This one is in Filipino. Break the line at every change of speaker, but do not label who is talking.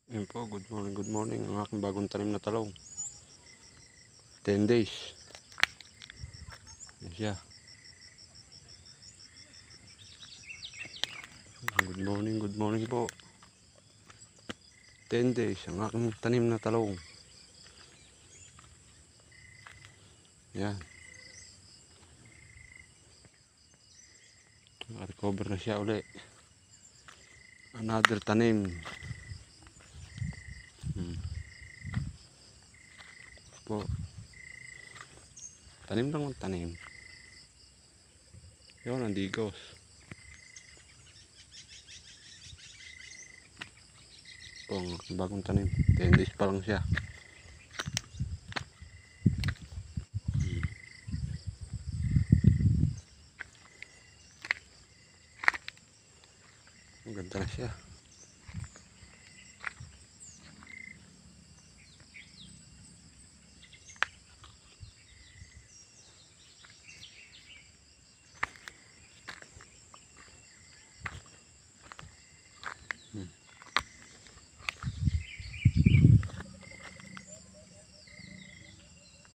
Yun po, good morning. Ang aking bagong tanim na talong. 10 days. Yan siya. Good morning po. 10 days, ang aking tanim na talong. Yan. Naka-recover na siya uli. Another tanim. Po. Tanim lang ang tanim. Yun, ang digos. Po, ang aking bagong tanim. 10 days pa lang siya. Maganda na siya.